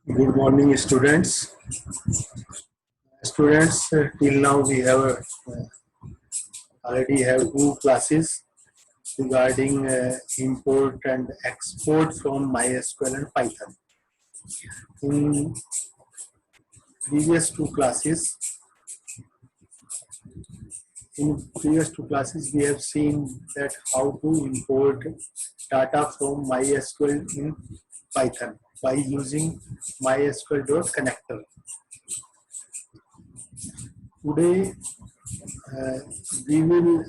Good morning, students. Till now we have already have two classes regarding import and export from MySQL and Python. In previous two classes, we have seen that how to import data from MySQL in Python by using MySQL.connector. Today we will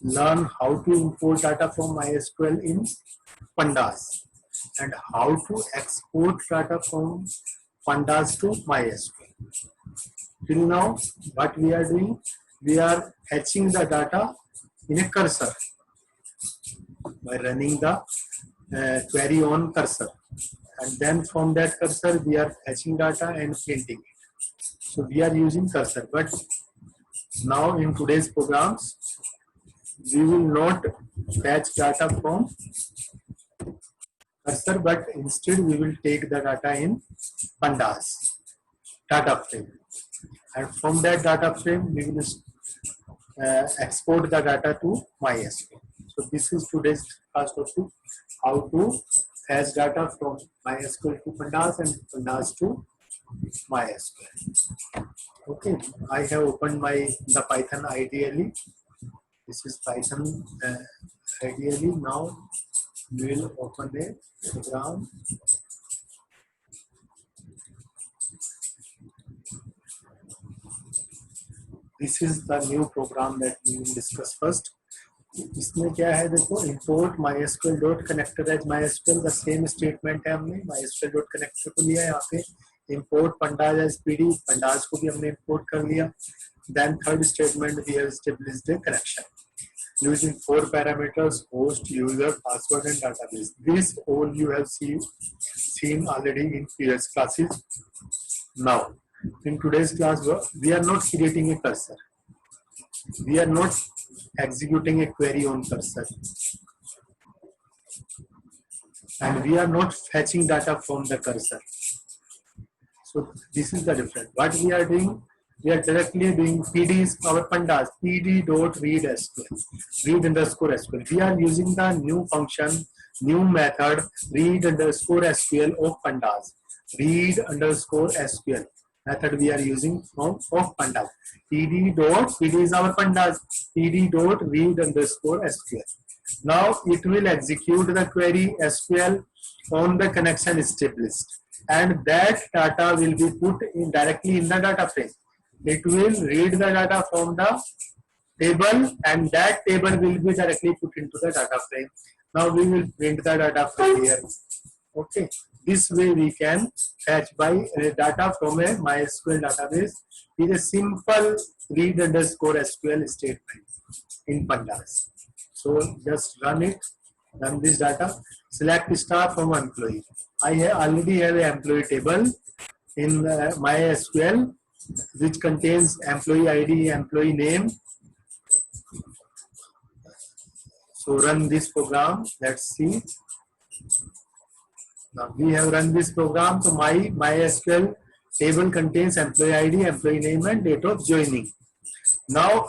learn how to import data from MySQL in Pandas and how to export data from Pandas to MySQL. Till now, what we are doing, we are fetching the data in a cursor by running the query on cursor, and then from that cursor we are fetching data and printing it. So we are using cursor, but now in today's programs we will not fetch data from cursor, but instead we will take the data in Pandas data frame, and from that data frame we will export the data to MySQL. So this is today's class topic: how to fetch data from MySQL to Pandas and Pandas to MySQL. Okay, I have opened the Python IDLE. This is Python IDLE. Now we will open a program. This is the new program that we will discuss first. इसमें क्या है देखो, import mysql.connector as mysql, the same statement है, हमने mysql.connector को लिया यहाँ पे, import pandas as pd, pandas को भी हमने import कर लिया. Then third statement, we have established a connection using 4 parameters: host, user, password and database. This all you have seen already in previous classes. Now in today's class we are not creating a cursor, we are not executing a query on cursor, and we are not fetching data from the cursor. So this is the difference. What we are doing, we are directly doing pd is our pandas, pd.read_sql, read_sql. We are using the new function, new method, read_sql of pandas, read_sql method we are using from of pandas. pd is our pandas, pd.read_sql. Now it will execute the query SQL on the connection established, and that data will be put in directly in the data frame. It will read the data from the table, and that table will be directly put into the data frame. Now we will print the data from here. Okay, this way we can fetch by data from a MySQL database with a simple read_sql statement in Pandas. So just run this data, select star from employee. I already have an employee table in MySQL which contains employee ID, employee name. So run this program. Let's see. Now we have run this program. So MySQL table contains employee ID, employee name and date of joining. Now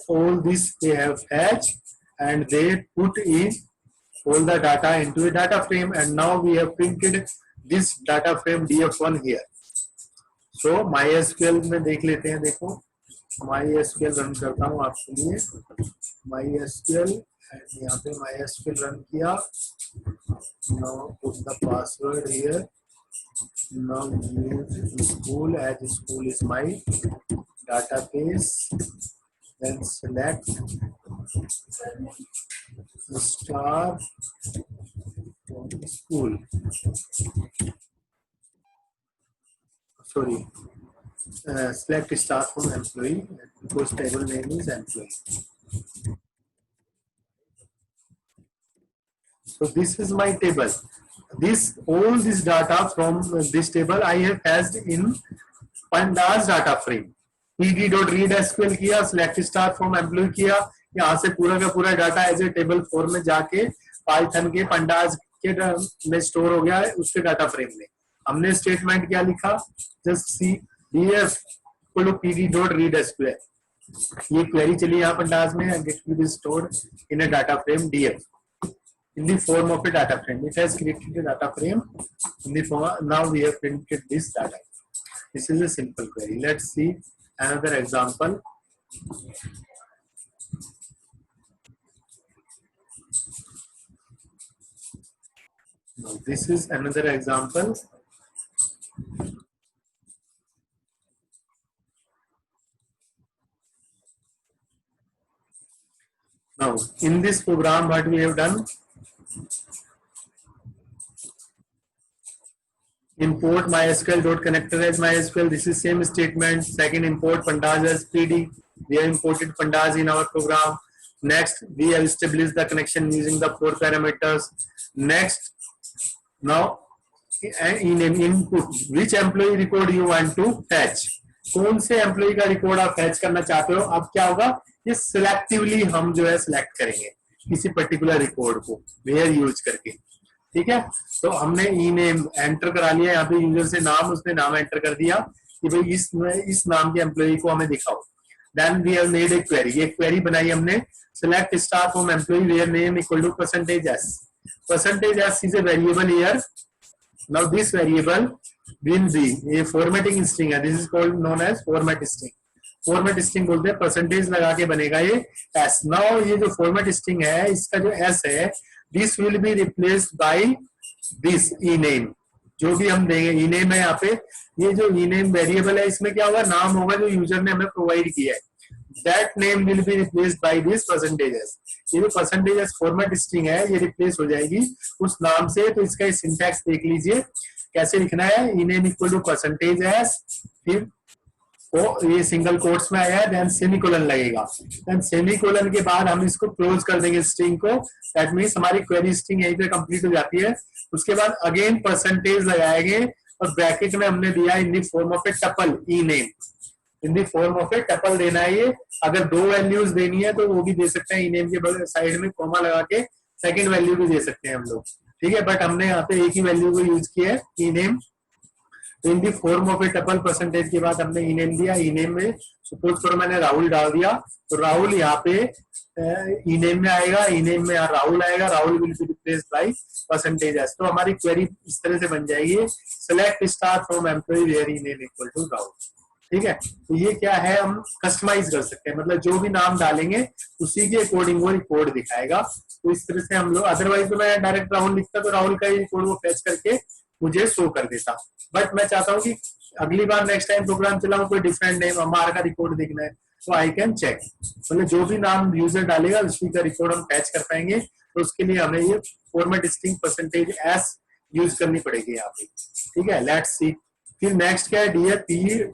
all this they have fetched and they put in all the data into a data frame, and now we have printed this data frame df1 here. So MySQL में देख लेते हैं. देखो MySQL run करता हूँ आपके लिए. MySQL, यहाँ पे MySQL रन किया. Now put the password here. Now use school as school is my database. Then select star from school. Sorry, select star from employee because table name is employee. So this is my table. All this data from this table I have fetched in Pandas data frame. pd.read_sql किया, select star from employee किया, यहाँ से पूरा का पूरा data as a table form में जाके Python के Pandas के में स्टोर हो गया है उसके डाटा फ्रेम में। हमने स्टेटमेंट क्या लिखा, just see df equal to pd dot read SQL, ये क्वेरी चली यहाँ पंडाज में, and it will be stored in a data frame df in the form of a data frame. It has created a data frame in the form. Now we have printed this data. This is a simple query. Let's see another example. Now this is another example. Now in this program what we have done, import mysql.connector as mysql. This is same statement. Second, import pandas as pd. We have imported pandas in our program. Next, we have established the connection using the 4 parameters. Next, now in an input, which employee record you want to fetch, कौन से employ का record आप fetch करना चाहते हो। अब क्या होगा, ये सिलेक्टिवली हम जो है सिलेक्ट करेंगे किसी पर्टिकुलर रिकॉर्ड को वेयर यूज करके, ठीक है। तो हमने ई नेम एंटर करा लिया, यहाँ पे यूजर से नाम, उसने नाम एंटर कर दिया कि भाई इस नाम के एम्प्लॉय को हमें दिखाओ। Then we have made a query, ये क्वेरी बनाई हमने, select star from employee where name equal to percentage s. Percentage s is a variable here. Now this variable will be a formatting string है, this is called known as format string. Format string बोलते हैं, percentage लगा के बनेगा ये s. Now ये जो format string है इसका जो s है, this will be replaced by this E name, जो भी हम देंगे ई नेम है यहाँ पे, ये जो ई नेम वेरिएबल है इसमें क्या होगा, नाम होगा जो यूजर ने हमें प्रोवाइड किया है, that name will be replaced by this percentage S. ये जो परसेंटेज एस फॉर्मेट स्ट्रिंग है ये रिप्लेस हो जाएगी उस नाम से। तो इसका सिंटैक्स देख लीजिए कैसे लिखना है, e name equal to percentage s, फिर ये सिंगल कोट्स में आया है, देन सेमीकोलन लगेगा, देन सेमीकोलन के बाद हम इसको क्लोज कर देंगे स्ट्रिंग को, दैट मींस हमारी क्वेरी स्ट्रिंग यहीं पे कंप्लीट हो जाती है। उसके बाद अगेन परसेंटेज लगाएंगे और ब्रैकेट में हमने दिया in the form of a tuple E name, in the form of a tuple देना है ये। अगर 2 वैल्यूज देनी है तो वो भी दे सकते हैं, ई नेम के साइड में कॉमा लगा के सेकंड वैल्यू भी दे सकते हैं हम लोग, ठीक है, बट हमने यहाँ पे एक ही वैल्यू को यूज किया है ई नेम। तो in the form of a tuple percentage के बाद हमने ई नेम दिया, ई नेम में सपोज करो मैंने राहुल डाल दिया, तो राहुल यहाँ पे ई नेम में आएगा, ई नेम में यहाँ राहुल आएगा, Rahul will be replaced by percentage S. तो हमारी क्वेरी इस तरह से बन जाएगी, select star from employ where E name equal to Rahul, ठीक है। तो ये क्या है, हम कस्टमाइज कर सकते हैं, मतलब जो भी नाम डालेंगे उसी के अकॉर्डिंग वो रिकॉर्ड दिखाएगा। तो इस तरह से हम लोग, अदरवाइज तो मैं डायरेक्ट राहुल लिखता तो राहुल का ही रिकॉर्ड वो फैच करके मुझे शो कर देता, बट मैं चाहता हूँ कि अगली बार नेक्स्ट टाइम प्रोग्राम चलाऊं कोई डिफरेंट नेम, हमारा का रिकॉर्ड देखना है, तो आई कैन चेक, मतलब जो भी नाम यूजर डालेगा उसी का रिकॉर्ड हम फैच कर पाएंगे। तो उसके लिए हमें ये format string percentage S use करनी पड़ेगी यहाँ पे, ठीक है। लेट्स सी, फिर नेक्स्ट क्या है,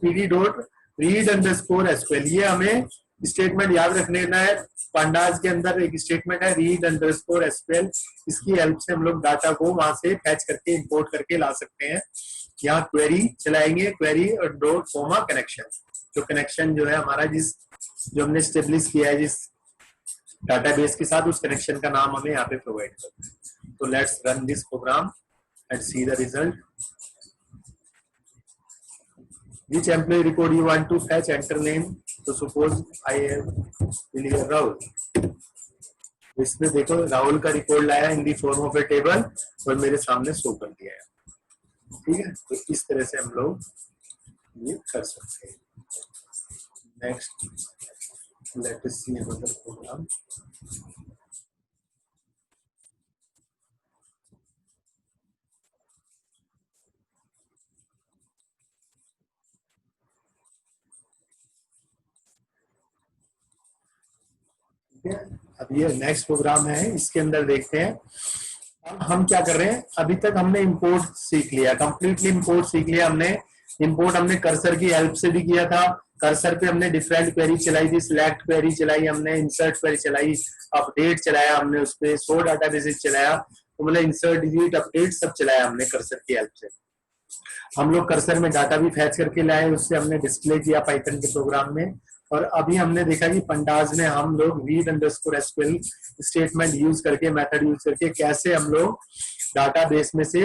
pd dot read underscore SQL, ये हमें स्टेटमेंट याद रखने देना है। पांडास के अंदर एक स्टेटमेंट है रीड अंडरस्कोर एसक्यूएल, इसकी हेल्प से हम लोग डाटा को वहां से फैच करके इंपोर्ट करके ला सकते हैं। यहाँ क्वेरी चलाएंगे, क्वेरी और डॉट कॉमा कनेक्शन, जो कनेक्शन जो है हमारा जो हमने स्टेब्लिश किया है जिस डाटाबेस के साथ, उस कनेक्शन का नाम हमें यहाँ पे प्रोवाइड करना है। तो let's run this program and see the result. Which employee record you want to fetch? Enter name. So suppose I have Rahul. इसमें देखो राहुल का रिकॉर्ड लाया in the form of a table और मेरे सामने शो कर दिया है, ठीक है। तो इस तरह से हम लोग ये कर सकते हैं। Next let us see another program. अब ये नेक्स्ट प्रोग्राम है, इसके अंदर देखते हैं अब हम क्या कर रहे हैं। अभी तक हमने इंपोर्ट सीख लिया, कंप्लीटली इंपोर्ट सीख लिया हमने। इंपोर्ट हमने कर्सर की हेल्प से भी किया था, कर्सर पे हमने डिफरेंट क्वेरी चलाई थी, सिलेक्ट क्वेरी चलाई हमने, इंसर्ट क्वेरी चलाई, अपडेट चलाया हमने, उस पर सो डाटाबेस चलाया, तो मतलब इंसर्ट डिलीट अपडेट सब चलाया हमने कर्सर की हेल्प से। हम लोग कर्सर में डाटा भी फैच करके लाए, उससे हमने डिस्प्ले किया पाइथन के प्रोग्राम में। और अभी हमने देखा कि पंडाज में हम लोग read underscore SQL statement use करके, मेथड यूज करके कैसे हम लोग डाटाबेस में से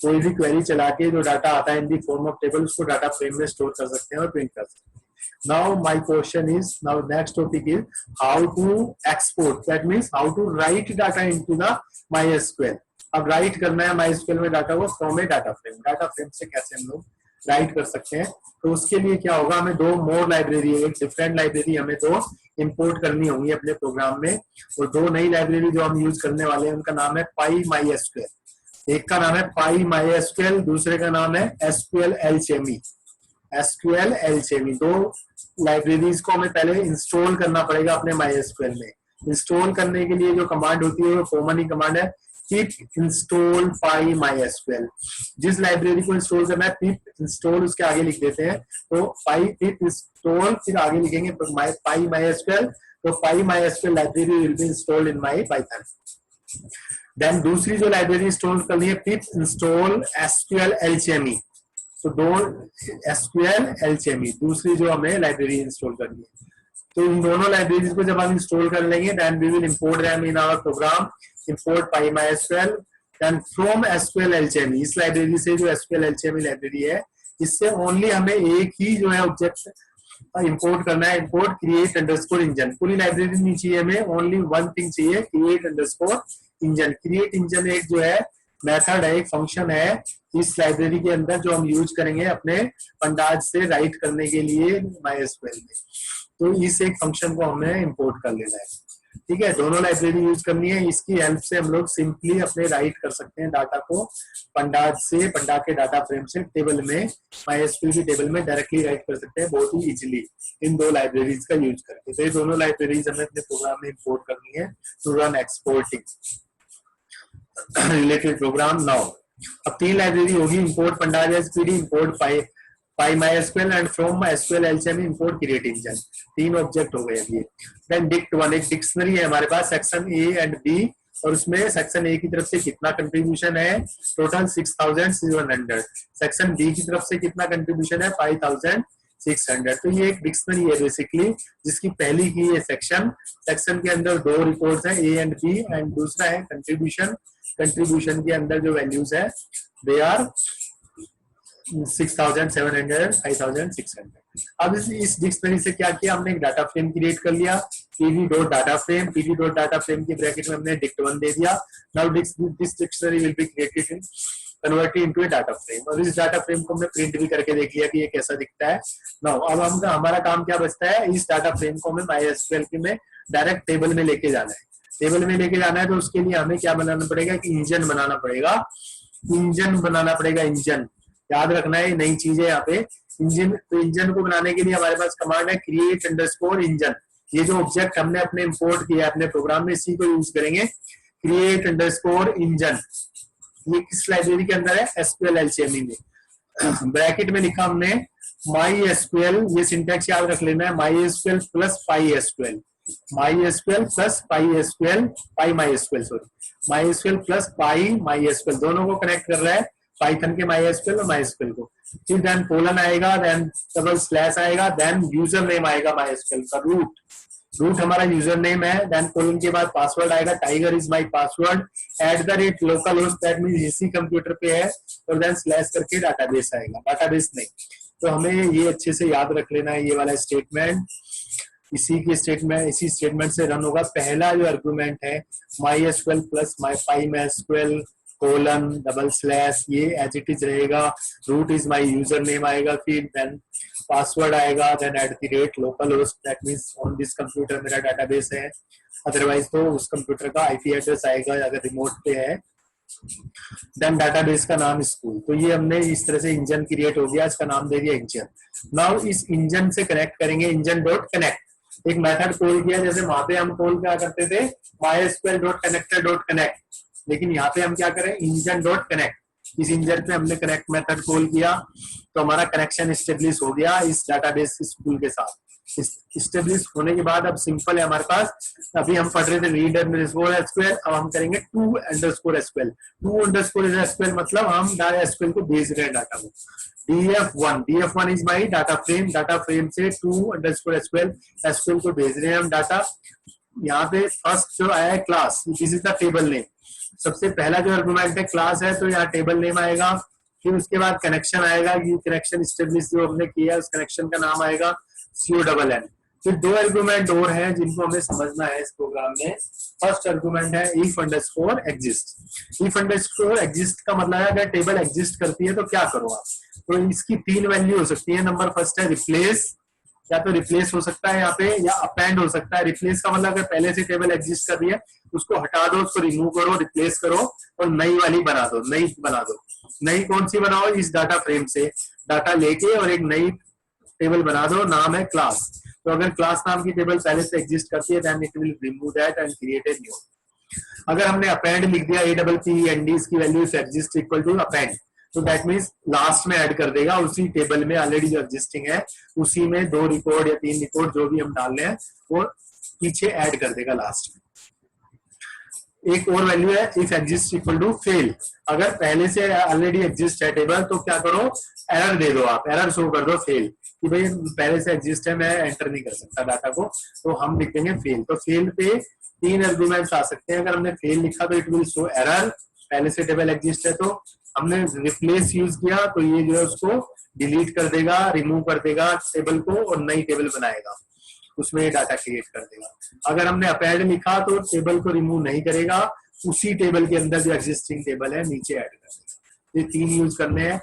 कोई भी क्वेरी चला के जो डाटा आता है इन दी फॉर्म ऑफ टेबल उसको डाटा फ्रेम में स्टोर कर सकते हैं और प्रिंट कर सकते हैं. Now my question is, now next topic is how to export. That means how to write data into the MySQL. अब राइट करना है MySQL में डाटा को फ्रॉम ए डाटा फ्रेम से कैसे हम लोग राइट कर सकते हैं. तो उसके लिए क्या होगा, हमें दो मोर लाइब्रेरी, एक डिफरेंट लाइब्रेरी हमें दो इंपोर्ट करनी होगी अपने प्रोग्राम में, और दो नई लाइब्रेरी जो हम यूज करने वाले हैं उनका नाम है PyMySQL. एक का नाम है PyMySQL, दूसरे का नाम है SQL Alchemy. SQL Alchemy दो लाइब्रेरीज को हमें पहले इंस्टॉल करना पड़ेगा अपने MySQL में. इंस्टॉल करने के लिए जो कमांड होती है वो कॉमन ही कमांड है, pip install PyMySQL. जिस लाइब्रेरी को इंस्टॉल करना है pip install उसके आगे लिख देते हैं, तो pip install फिर आगे लिखेंगे PyMySQL. तो PyMySQL library will be installed in my Python. Then दूसरी जो लाइब्रेरी इंस्टॉल करनी है pip install SQL Alchemy. तो दो SQL Alchemy दूसरी जो हमें लाइब्रेरी इंस्टॉल करनी है. तो इन दोनों लाइब्रेरीज को जब हम इंस्टॉल कर लेंगे then we will import them in our program. Import PyMySQL then from SQL Alchemy. इस लाइब्रेरी से जो SQL Alchemy लाइब्रेरी है इससे ओनली हमें एक ही जो है ऑब्जेक्ट इंपोर्ट करना है, इंपोर्ट क्रिएट अंडरस्कोर इंजन. पूरी लाइब्रेरी नहीं चाहिए हमें, ओनली वन थिंग चाहिए, create underscore engine. Create engine एक जो है मेथड है, एक फंक्शन है इस लाइब्रेरी के अंदर जो हम यूज करेंगे अपने पंडाज से राइट करने के लिए MySQL में. तो इस एक फंक्शन को हमें इंपोर्ट कर लेना है. ठीक है, दोनों लाइब्रेरी यूज करनी है. इसकी हेल्प से हम लोग सिंपली अपने राइट कर सकते हैं डाटा को पंडाज से, पंडा के डाटा फ्रेम से टेबल में, MySQL की टेबल में डायरेक्टली राइट कर सकते हैं बहुत ही इजीली इन दो लाइब्रेरीज का यूज करके. तो ये दोनों लाइब्रेरीज हमें अपने प्रोग्राम में इंपोर्ट करनी है to run exporting related program. Now अब तीन लाइब्रेरी होगी, import pandas as pd, import PyMySQL and from SQL Alchemy import create engine. तीन ऑब्जेक्ट हो गए अभी. देन dict1 एक डिक्शनरी है हमारे पास, सेक्शन ए एंड बी, और उसमें सेक्शन ए की तरफ से कितना कंट्रीब्यूशन है, टोटल 6700. सेक्शन बी की तरफ से कितना कंट्रीब्यूशन है, 5600. तो ये एक डिक्शनरी है बेसिकली, जिसकी पहली की है सेक्शन के अंदर दो रिपोर्ट्स हैं ए एंड बी, एंड दूसरा है कंट्रीब्यूशन के अंदर जो वैल्यूज है दे आर 6700, 5600. अब इस डिक्शनरी से क्या किया हमने, एक डाटा फ्रेम क्रिएट कर लिया, pd.data frame के ब्रैकेट में हमने dict1 दे दिया. Now this dictionary will be created converted into A data frame. और इस डाटा फ्रेम को हमने प्रिंट भी करके देख लिया कि ये कैसा दिखता है. नाउ अब हमारा काम क्या बचता है, इस डाटा फ्रेम को हमें MySQL में डायरेक्ट टेबल में लेके जाना है. टेबल में लेके जाना है तो उसके लिए हमें क्या बनाना पड़ेगा, कि इंजन बनाना पड़ेगा. इंजन याद रखना है, नई चीज है यहाँ पे इंजन. तो इंजन को बनाने के लिए हमारे पास कमांड है क्रिएट अंडरस्कोर इंजन. ये जो ऑब्जेक्ट हमने अपने इंपोर्ट किया अपने प्रोग्राम में, इसी को यूज करेंगे, क्रिएट अंडरस्कोर इंजन. ये किस लाइब्रेरी के अंदर है, SQL Alchemy में. ब्रैकेट में लिखा हमने MySQL, ये सिंटैक्स याद रख लेना है, MySQL plus PySQL, MySQL plus PyMySQL plus PyMySQL दोनों को कनेक्ट कर रहा है, पाइथन के MySQL और MySQL को. फिर देन कोलन आएगा, देन डबल स्लैश आएगा, देन यूजर नेम आएगा MySQL का, रूट हमारा यूजर नेम है. देन कोलन के बाद पासवर्ड आएगा, tiger is my password, @localhost that means इसी कंप्यूटर पे है, और देन स्लैश करके डाटाबेस आएगा, डाटाबेस नहीं. तो हमें ये अच्छे से याद रख लेना है ये वाला स्टेटमेंट. इसी स्टेटमेंट से रन होगा. पहला जो आर्गुमेंट है MySQL plus PyMySQL colon double slash, ये एज इट इज रहेगा. Root is my user name आएगा, फिर देन पासवर्ड आएगा, then @localhost that means on this computer मेरा डाटाबेस है, अदरवाइज तो उस कंप्यूटर का IP एड्रेस आएगा अगर रिमोट पे है. देन डाटाबेस का नाम स्कूल. तो ये हमने इस तरह से इंजन क्रिएट हो गया, इसका नाम दे दिया इंजन. नाउ इस इंजन से कनेक्ट करेंगे, इंजन डॉट कनेक्ट. एक मेथड कॉल किया, जैसे वहां पे हम कॉल क्या करते थे, MySQL dot connector dot connect, लेकिन यहाँ पे हम क्या करें, इंजन डॉट कनेक्ट. इस इंजन पे हमने कनेक्ट मेथड कॉल किया, तो हमारा कनेक्शन एस्टेब्लिश हो गया इस डाटाबेस स्कूल के साथ. एस्टेब्लिश होने के बाद अब सिंपल है हमारे पास. अभी हम पढ़ रहे थे रीड अंडरस्कोर SQL, अब हम करेंगे टू अंडरस्कोर SQL मतलब हम SQL को भेज रहे हैं डाटा को. DF1 is my data frame से टू अंडरस्कोर SQL को भेज रहे हैं हम डाटा. यहाँ पे फर्स्ट जो आया है class, this is the table name. सबसे पहला जो आर्गुमेंट है क्लास है, तो यहाँ टेबल नेम आएगा, फिर उसके बाद कनेक्शन आएगा, ये कनेक्शन स्टेब्लिश जो हमने किया उस कनेक्शन का नाम आएगा CONN। फिर दो आर्गुमेंट और हैं जिनको हमें समझना है इस प्रोग्राम में। फर्स्ट आर्गुमेंट है if underscore exist। if underscore exist का मतलब है अगर टेबल एग्जिस्ट करती है तो क्या करो आप। तो इसकी तीन वैल्यू हो सकती है। नंबर फर्स्ट है रिप्लेस, या तो रिप्लेस हो सकता है यहाँ पे, या अपेंड हो सकता है। रिप्लेस का मतलब अगर पहले से टेबल एग्जिस्ट कर रही है उसको हटा दो, उसको रिमूव करो, रिप्लेस करो और नई वाली बना दो, नई बना दो। नई कौन सी बनाओ, इस डाटा फ्रेम से डाटा लेके और एक नई टेबल बना दो, नाम है क्लास। तो अगर क्लास नाम की टेबल पहले से एग्जिस्ट करती है then it will remove that and create a new. अगर हमने अपेंड लिख दिया APPEND, इसकी value exist equal to append, तो दैट मीन्स लास्ट में ऐड कर देगा उसी टेबल में ऑलरेडी जो एग्जिस्टिंग है उसी में 2 रिकॉर्ड या 3 रिकॉर्ड जो भी हम डाल रहे हैं वो पीछे ऐड कर देगा लास्ट में। एक और वैल्यू है if exist equal to fail. अगर पहले से ऑलरेडी एग्जिस्ट है टेबल तो क्या करो, एरर दे दो, आप एरर शो कर दो फेल, कि भाई पहले से एग्जिस्ट है, मैं एंटर नहीं कर सकता डाटा को, तो हम लिखेंगे फेल। तो फेल पे 3 आर्गुमेंट्स आ सकते हैं। अगर हमने फेल लिखा तो इट विल शो एरर, पहले से टेबल एग्जिस्ट है। तो हमने रिप्लेस यूज किया तो ये जो है उसको डिलीट कर देगा, रिमूव कर देगा टेबल को और नई टेबल बनाएगा, उसमें ये डाटा क्रिएट कर देगा। अगर हमने अपेंड लिखा तो टेबल को रिमूव नहीं करेगा, उसी टेबल के अंदर जो एग्जिस्टिंग टेबल है नीचे ऐड कर देगा। ये 3 यूज करने हैं।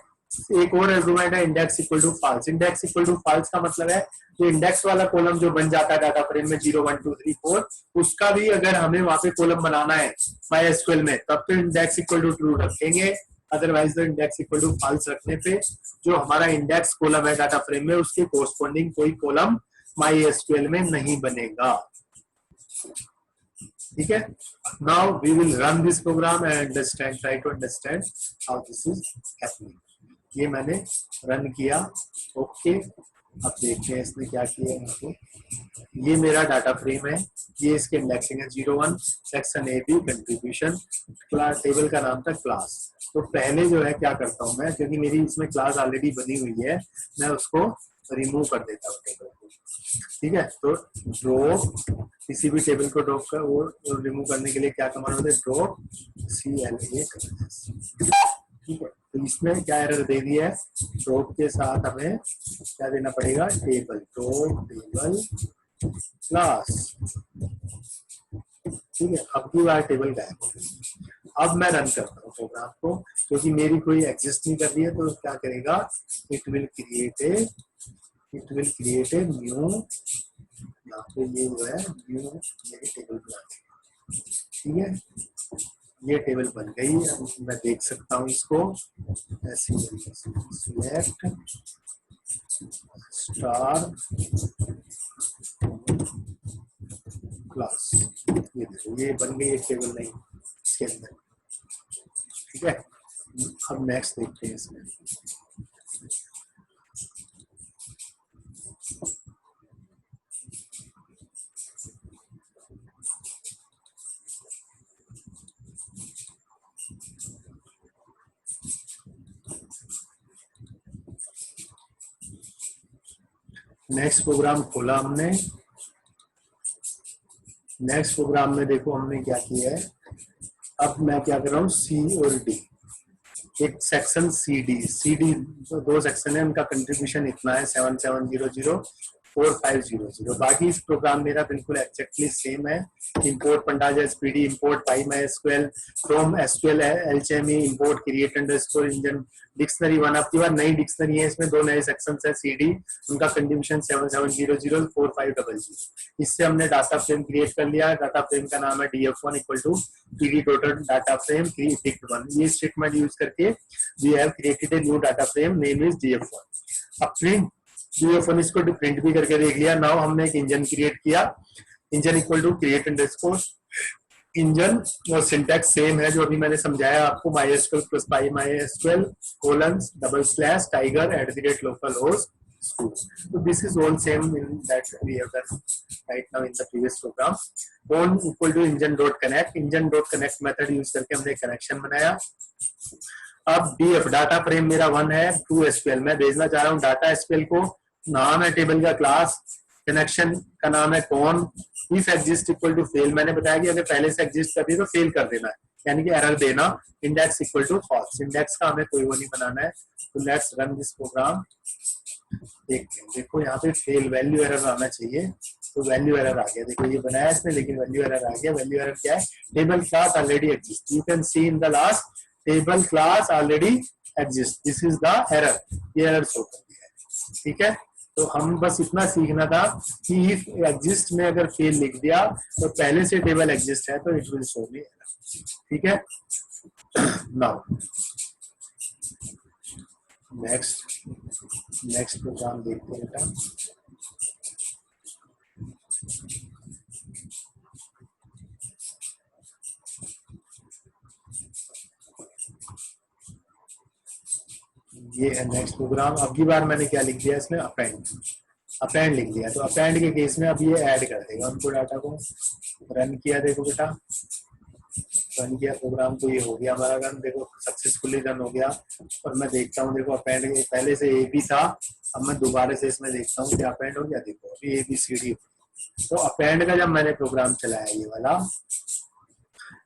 एक और आर्गुमेंट है index equal to false. Index equal to false का मतलब है जो इंडेक्स वाला कॉलम जो बन जाता है डाटा फ्रेम में 0 1 2 3 4, उसका भी अगर हमें वहां पे कॉलम बनाना है MySQL में तब तो इंडेक्स इक्वल टू ट्रू रखेंगे, अदरवाइज तो इंडेक्स इक्वल टू फॉल्स रखने पे जो हमारा इंडेक्स कॉलम है डाटा फ्रेम में उसके कोरस्पॉन्डिंग कोई कॉलम MySQL में नहीं बनेगा। ठीक है, now we will run this program and understand, try to understand how this is happening. ये मैंने रन किया, ओके। अब देखते हैं इसने क्या किया है। तो ये मेरा डाटा फ्रेम है, ये इसके इंडेक्सिंग है 01, section AB contribution, class table का नाम था क्लास। तो पहले जो है क्या करता हूं मैं, क्योंकि मेरी इसमें क्लास ऑलरेडी बनी हुई है, मैं उसको रिमूव कर देता हूँ टेबल को। ठीक है, तो ड्रॉप किसी भी टेबल को ड्रॉप कर वो रिमूव करने के लिए क्या कमांड होता है, ड्रॉप CLA। ठीक है, तो इसमें क्या एरर दे दिया है, ड्रॉप के साथ हमें क्या देना पड़ेगा, टेबल, ड्रॉप टेबल क्लास। ठीक है, अब की बार टेबल गायब हो गई। अब मैं रन करता हूँ प्रोग्राम को, क्योंकि मेरी कोई एग्जिस्ट नहीं कर रही है, तो क्या करेगा, it will create a new, यहाँ पे ये जो है न्यू मेरी टेबल बना देगा। ठीक है, ये टेबल बन गई। मैं देख सकता हूँ इसको, सिलेक्ट स्टार क्लास, ये देखो ये बन गई एक टेबल नहीं इसके अंदर। ठीक है, अब नेक्स्ट देखते हैं इसमें। नेक्स्ट प्रोग्राम खोला हमने। नेक्स्ट प्रोग्राम में देखो हमने क्या किया है। अब मैं क्या कर रहा हूँ, C और D, एक सेक्शन CD 2 सेक्शन है, उनका कंट्रीब्यूशन इतना है 7700 4500। बाकी इस प्रोग्राम मेरा बिल्कुल एक्जेक्टली सेम है। Import pandas SPD, import PyMySQL from SQL LCME, import create underscore engine dictionary. One आपकी बार नई डिक्शनरी है, इसमें 2 नए सेक्शन है CD, उनका कंट्रीब्यूशन 7700 4500। इससे हमने डाटा फ्रेम क्रिएट कर लिया। डाटा फ्रेम का नाम है DF1 equal to PD total data frame dict1। ये स्टेटमेंट यूज करके we have created a new data frame, name is DF1। अब प्रिंट DF1 इसको प्रिंट भी करके देख लिया। नाउ हमने एक इंजन क्रिएट किया, engine equal to create underscore engine, और सिंटैक्स सेम है जो अभी मैंने समझाया आपको, MySQL plus PyMySQL :/ tiger @localhost school. So this is all same in that we have done right now in the previous program. On equal to engine.connect, engine.connect method use करके हमने connection बनाया। अब DF डाटा फ्रेम मेरा 1 है, to SQL मैं भेजना चाह रहा हूँ डाटा SQL को, नाम है टेबल का क्लास, कनेक्शन का नाम है con, if exist equal to fail. मैंने बताया कि अगर पहले से एग्जिस्ट कर दी तो फेल कर देना है, यानी कि एरर देना index equal to false. Index का हमें कोई वो नहीं बनाना है। तो लेट्स रन दिस प्रोग्राम। देखते हैं, देखो यहाँ पे फेल वैल्यू एरर आना चाहिए, तो वैल्यू एरर आ गया। देखो ये बनाया इसने लेकिन वैल्यू एरर आ गया। वैल्यू एरर क्या है? Table class already exist, you can see in the last table class already exist, this is the error. ये एरर शो कर दिया है। ठीक है, तो हम बस इतना सीखना था कि इफ एग्जिस्ट में अगर फेल लिख दिया तो पहले से टेबल एग्जिस्ट है तो it will show me error. ठीक है, नाउ नेक्स्ट प्रोग्राम देखते हैं बेटा। ये है नेक्स्ट प्रोग्राम। अब की बार मैंने क्या लिख दिया इसमें? अपेंड लिख दिया। तो अपेंड के केस में अब ये ऐड कर देगा उनको डाटा को। रन किया, देखो बेटा रन किया प्रोग्राम, तो ये हो गया हमारा रन। देखो सक्सेसफुली रन हो गया। और मैं देखता हूँ, देखो अपेंड पहले से ए बी था, अब मैं दोबारा से इसमें देखता हूँ कि अपेंड हो गया। देखो अभी ए बी सी डी। तो अपेंड का जब मैंने प्रोग्राम चलाया ये वाला,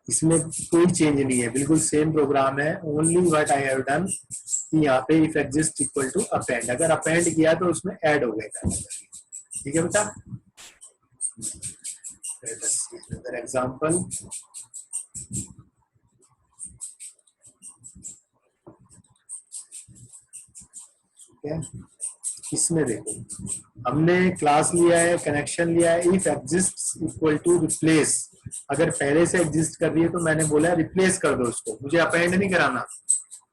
इसमें कोई चेंज नहीं है, बिल्कुल सेम प्रोग्राम है। Only what I have done कि यहाँ पे if exist equal to append, अगर अपेंड किया तो उसमें ऐड हो गया। ठीक है बेटा, एग्जाम्पल। ठीक है, इसमें देखो हमने क्लास लिया है, कनेक्शन लिया है, if exist equal to replace. अगर पहले से एग्जिस्ट कर रही है तो मैंने बोला रिप्लेस कर दो उसको, मुझे अपेंड नहीं कराना,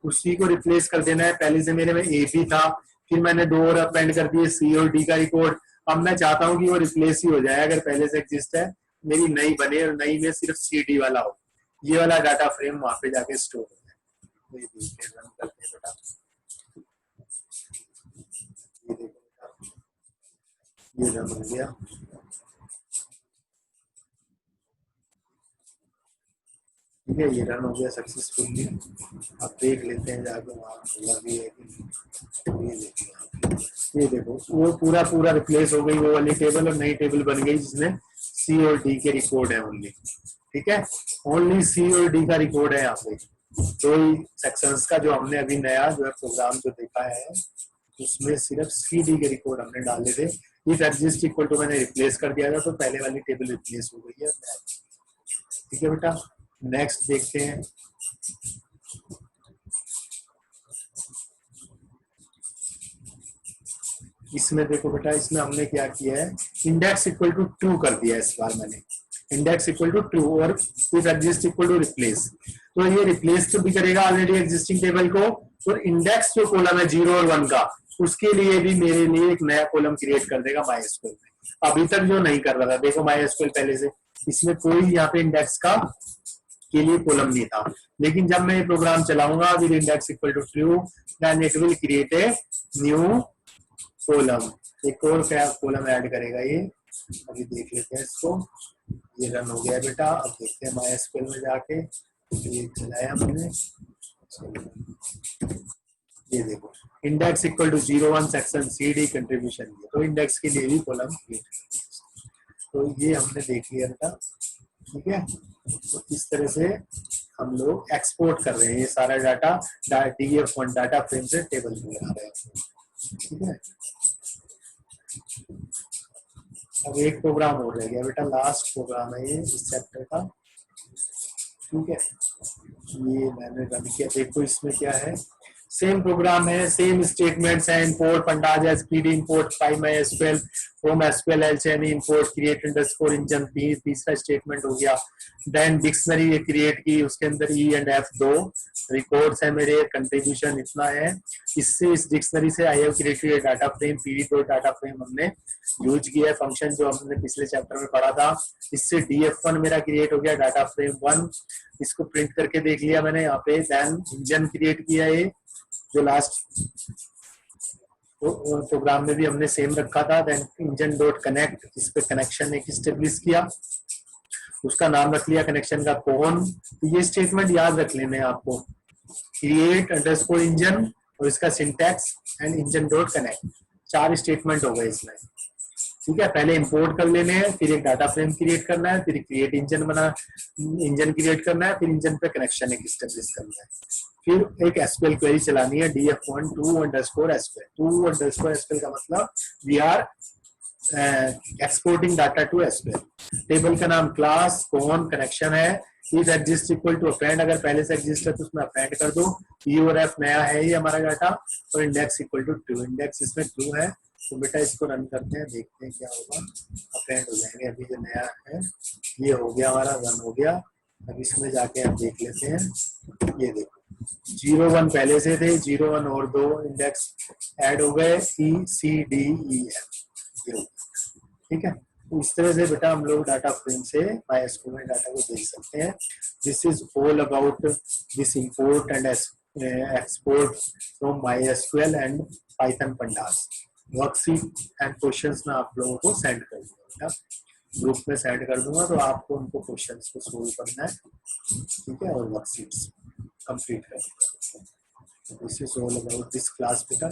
उसी को रिप्लेस कर देना है। पहले से मेरे में ए बी था, फिर मैंने 2 और अपेंड कर दिए, सी और डी का रिकॉर्ड। अब मैं चाहता हूं कि वो रिप्लेस ही हो जाए, अगर पहले से एग्जिस्ट है, मेरी नई बने और नई में सिर्फ सी डी वाला हो, ये वाला डाटा फ्रेम वहां पे जाके स्टोर हो जाए। रन करते हैं बेटा। ये रन हो गया। ठीक है, ये रन हो गया सक्सेसफुली। अब देख लेते हैं जाके वहाँ हुआ भी है कि ये देखो वो पूरा रिप्लेस हो गई वो वाली टेबल और नई टेबल बन गई जिसमें सी और डी के रिकॉर्ड है ओनली। ठीक है, ओनली सी और डी का रिकॉर्ड है यहाँ पे। दो ही सेक्शंस का जो हमने अभी नया जो है प्रोग्राम जो देखा है उसमें सिर्फ सी डी के रिकॉर्ड हमने डाले थे। इफ एग्जिस्ट इक्वल टू मैंने रिप्लेस कर दिया था, तो पहले वाली टेबल रिप्लेस हो गई है। ठीक है बेटा, नेक्स्ट देखते हैं। इसमें देखो बेटा, इसमें हमने क्या किया है, इंडेक्स इक्वल टू ट्रू कर दिया इस बार मैंने, इंडेक्स इक्वल टू ट्रू और if exist equal to replace. तो ये रिप्लेस तो भी करेगा ऑलरेडी एग्जिस्टिंग टेबल को, और इंडेक्स जो कॉलम है 0 और 1 का, उसके लिए भी मेरे लिए एक नया कॉलम क्रिएट कर देगा MySQL में। अभी तक जो नहीं कर रहा था, देखो MySQL पहले से इसमें कोई यहाँ पे इंडेक्स का के लिए कॉलम नहीं था, लेकिन जब मैं ये प्रोग्राम चलाऊंगा with index equal to true, then it will create a new column. एक और क्या कॉलम ऐड करेगा ये, अभी देख लेते हैं इसको। ये रन हो गया बेटा। अब देखते हैं MySQL में जाके, ये चलाया मैंने। ये देखो index equal to 01 section CD contribution, तो इंडेक्स के लिए भी कॉलम क्रिएट कर दिया। तो ये हमने देख लिया बेटा। ठीक है, तो इस तरह से हम लोग एक्सपोर्ट कर रहे हैं ये सारा डाटा DF1 डाटा फ्रेम से टेबल में आ रहे हैं। ठीक है, अब एक प्रोग्राम हो रह गया बेटा, लास्ट प्रोग्राम है ये इस चैप्टर का। ठीक है, ये मैंने रन किया। देखो इसमें क्या है, सेम प्रोग्राम है, सेम स्टेटमेंट्स हैं। Import pandas as pd, import file MySQL from SQL LCME, import create underscore engine, तीसरा स्टेटमेंट हो गया। देन डिक्शनरी ये क्रिएट की, उसके अंदर E and F 2 रिकॉर्ड्स है मेरे, कंट्रीब्यूशन इतना है। इससे इस डिक्शनरी से I have created data frame, pd data frame हमने यूज किया है, फंक्शन जो हमने पिछले चैप्टर में पढ़ा था। इससे DF1 मेरा क्रिएट हो गया, डाटा फ्रेम 1, इसको प्रिंट करके देख लिया मैंने यहाँ पे। देन इंजन क्रिएट किया है जो लास्ट प्रोग्राम में भी हमने सेम रखा था। देन इंजन डॉट कनेक्ट, इस पे कनेक्शन एक स्टेब्लिश किया, उसका नाम रख लिया कनेक्शन का कौन। तो ये स्टेटमेंट याद रख लेने आपको, क्रिएट अंडरस्कोर इंजन और इसका syntax and engine dot connect, 4 statement हो गए इसमें। ठीक है, पहले इंपोर्ट कर लेने हैं, फिर एक डाटा फ्रेम क्रिएट करना है, फिर क्रिएट इंजन क्रिएट करना है, फिर इंजन पे कनेक्शन एक स्टेब्लिश करना है, फिर एक एसक्यूएल क्वेरी चलानी है df1 2_SQL 2_SQL का मतलब we are exporting data to SQL. Table का नाम क्लास कौन कनेक्शन है, if exist equal to append, अगर पहले से एग्जिस्ट है तो उसमें अपेंड कर दो, ई और एफ नया है ये हमारा डाटा, और index equal to true, index इसमें ट्रू है। तो बेटा इसको रन करते हैं, देखते हैं क्या होगा, अपेंड हो जाएंगे। अभी जो नया है ये हो गया हमारा, रन हो गया। अब इसमें जाके हम देख लेते हैं, ये देखो 0 1 पहले से थे, 0 1 और 2 इंडेक्स ऐड हो गए, ECDEF, ठीक है। तो इस तरह से बेटा हम लोग डाटा फ्रेम से MySQL में डाटा को देख सकते हैं। This is all about this import and export from MySQL and python pandas. Worksheet and questions में आप लोगों को सेंड कर दूंगा, ग्रुप में सेंड कर दूंगा, तो आपको उनको क्वेश्चंस को सोल्व करना है, ठीक है, और वर्कशीट्स कंप्लीट करना है। This is all about this class बेटा।